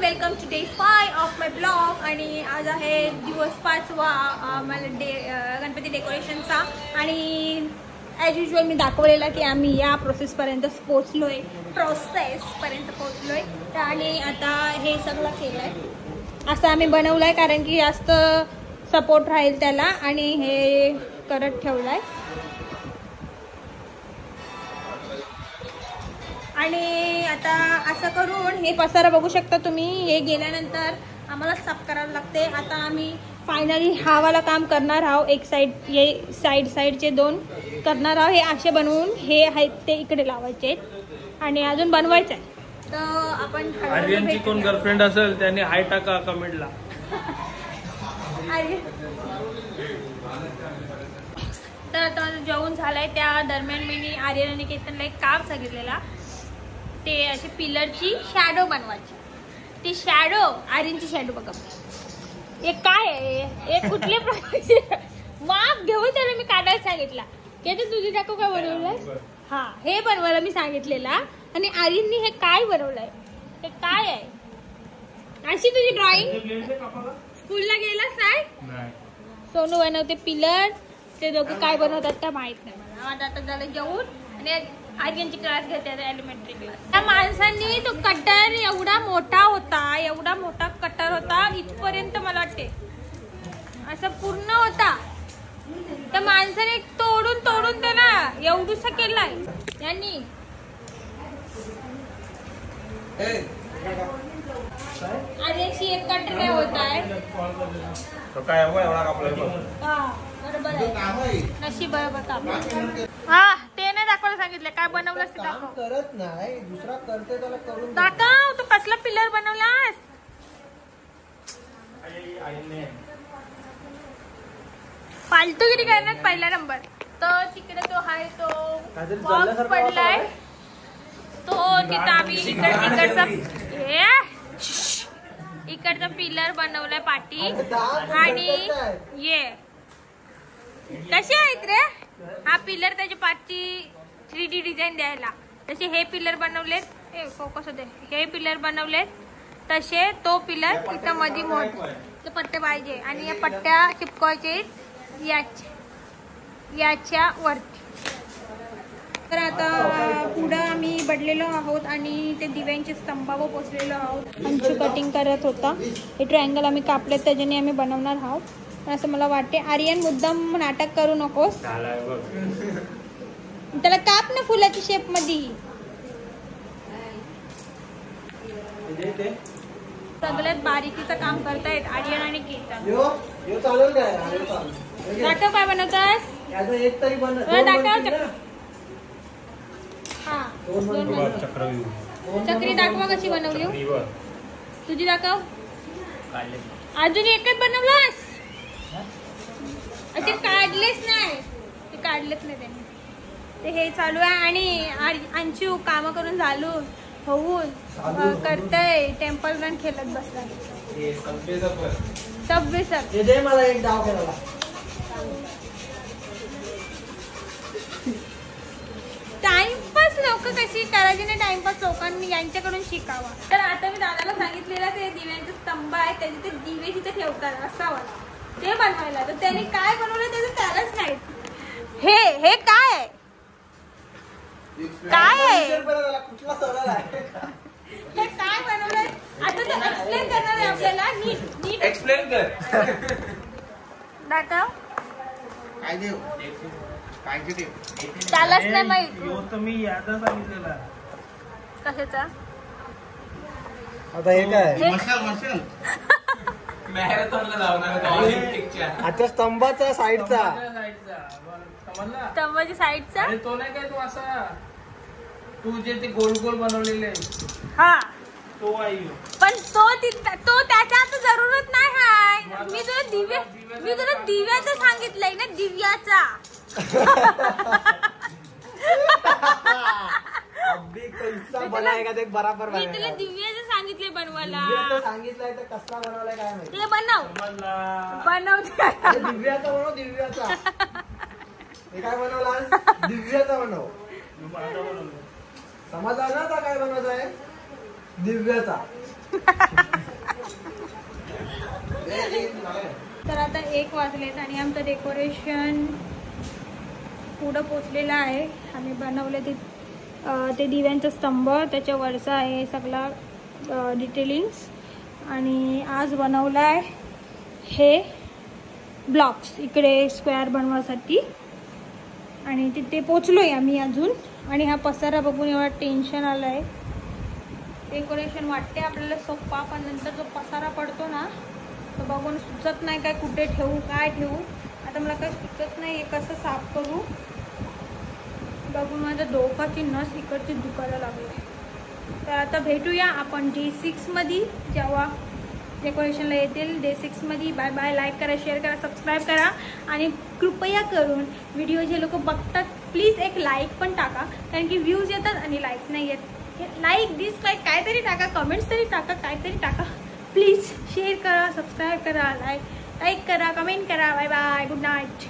Welcome to day 5 of my blog. आणि आज आहे दिवस 5वा मला गणपती डेकोरेशनचा। आणि ॲज युजल मी दाखवलेला की आम्ही या प्रोसेसपर्यंत पोचलोय, आणि आता हे सगळं केलंय असं आम्ही बनवलंय कारण की जास्त सपोर्ट राहील त्याला, आणि हे करत ठेवलंय। आणि आता असं करून हे पसारा बघू शकता तुम्ही, हे गेल्यानंतर आम्हाला साफ करावं लागते। आता आम्ही फायनली हा वाला काम करणार आहोत। एक साईड, हे साईडचे दोन करणार आहोत। हे असे बनवून हे आहेत ते इकडे लावायचे आणि अजून बनवायचं आहे। तर आपण आर्यनची कोण गर्लफ्रेंड असेल त्यांनी हाय टाका कमेंटला। तर आता जेवण झालंय, त्या दरम्यान मी आर्यन आणि केतनला एक काम सांगितलेला, ते अशी पिलरची शॅडो बनवायची। ती शॅडो, आर्यनची शॅडो बघा हे काय आहे, हे कुठल्या प्रकारचे माप घेऊन त्याला मी काढायला सांगितला। केतन तुझी दाखव काय बनवलंय? हा, हे बनवायला मी सांगितलेला आणि आर्यननी हे काय बनवलंय, हे काय आहे? अशी तुझी ड्रॉइंग स्कूलला गेलास नाही? सोनू बनवते पिलर, ते दोघं काय बनवतात त्या माहित नाही मला। आता झालं जेवून आणि आर्यनची क्लास घेते एलिमेंटरी क्लास। त्या माणसांनी तो कटर एवढा मोठा कटर होता, इथपर्यंत मला वाटते असं पूर्ण होता। त्या माणसाने तोडून त्याला एवढूसा केलाय यांनी। आर्यनची एक कटर काय होत आहे बरोबर आहे, नशीब बरोबर काम। हा, ते नाही दाखवायला सांगितलं काय बनवलं ते दाखव। करत नाही, दुसरा करते त्याला करून दाखव, तू कसला पिलर बनवलास? फालतूगिरी करण्यात पहिला नंबर। तर तिकडे तो आहे, तो बॉक्स पडलाय, तो तिथं आम्ही इकडचा पिलर बनवलाय पाठी। आणि ये कसे आहेत रे, हा पिलर त्याच्या पाठी 3D डिझाईन द्यायला। तसे हे पिलर बनवलेत, फोकस होते, हे पिलर बनवलेत तसे तो पिलर इथं मध्ये मोठे पट्टे पाहिजे आणि या पट्ट्या चिपकवायचे याच्या वरती। तर आता पुढं आम्ही बदलेलो आहोत आणि ते दिव्यांचे स्तंभावर पोचलेलो आहोत। अंशू कटिंग करत होता, हे ट्रायंगल आम्ही कापलेत त्याच्याने आम्ही बनवणार आहोत असं मला वाटते। आर्यन मुद्दाम नाटक करू नकोस, त्याला काप ना फुलाच्या शेप मध्ये। सगळ्यात बारीकीचं काम करतायत आर्यन आणि केतन। दाखव काय बनवतास, दाखव। हा, चक्री दाखवा कशी बनवली तुझी, दाखव। अजून एकच बनवलास, ते काढलेच नाही, त्यांनी ते हे चालू आहे। आणि अंशू काम करून होऊन करतय, टेम्पल रन खेळत बसला। मला एक डाव करायला टाइमपास लोक कशी करायची नाही, टाइमपास लोकांनी यांच्याकडून शिकावा। तर आता मी दादाला सांगितलेलं ते दिव्यांचे स्तंभ आहे, त्याचे ते दिवे तिथे ठेवतात असावा ते बनवायला। तर त्याने काय बनवलं त्याचं त्यालाच नाही। हे काय आहे, कुठला सरळ आहे, हे काय बनवलंय आता ते एक्सप्लेन करणार आहे आपल्याला। नीट एक्सप्लेन कर, दाखव काय देऊ त्यालाच नाही माहित मी याचा सांगितलेला कशाचा। आता हे काय मॅरेथॉनला लावणार आता स्तंभाचा साईडचा स्तंभाची साईडचा, तो नाही काय, तू असा तू जे ते गोल गोल बनवलेले हा तो आहे। पण तो त्याच्या आता जरूरत नाही आहे। मी तुला दिव्याचं सांगितलंय ना, दिव्याचा। बनाएगा देख बराबर मी तुला दिव्याचं सांगितलंय बनवायला, सांगितलंय तर कसला बनवलाय काय माहिती। ते बनव दिव्याचा बनव, दिव्याचा। हे काय बनवला, दिव्याचा बनव। समाधानाचा काय बनवत आहे, दिव्याचा। 1 वाजलेत आणि आमचं डेकोरेशन पुढं पोचलेलं आहे. आम्ही बनवले ते दिव्यांचा स्तंभ, त्याच्यावरचा आहे सगळा डिटेलिंग्स. आणि आज बनवलं आहे हे ब्लॉक्स इकडे स्क्वेअर बनवासाठी. आणि तिथे पोचलोय आम्ही अजून. आणि हा पसारा बघून एवढा टेन्शन आलं आहे. डेकोरेशन वाटते आपल्याला सोप्पा, पण नंतर जो पसारा पडतो ना तो बघून सुचत नाही काय कुठे ठेवू काय ठेवू. आता मला काय सुचत नाही हे कसं साफ करू. बघून माझ्या डोकाची नस इकडची दुखायला लागली. तर आता भेटूया आपण डे 6 मध्ये, जेव्हा डेकोरेशनला येतील डे 6 मध्ये. Bye bye. लाईक करा, शेअर करा, सबस्क्राईब करा. आणि कृपया करून व्हिडिओ जे लोक बघतात प्लीज एक लाईक पण टाका, कारण की व्ह्यूज येतात आणि लाईक्स नाही येत. लाईक डिसलाईक काहीतरी टाका, कमेंट्स तरी टाका, काहीतरी टाका प्लीज. शेअर करा, सबस्क्राईब करा, लाईक करा, कमेंट करा. Bye bye. Good night.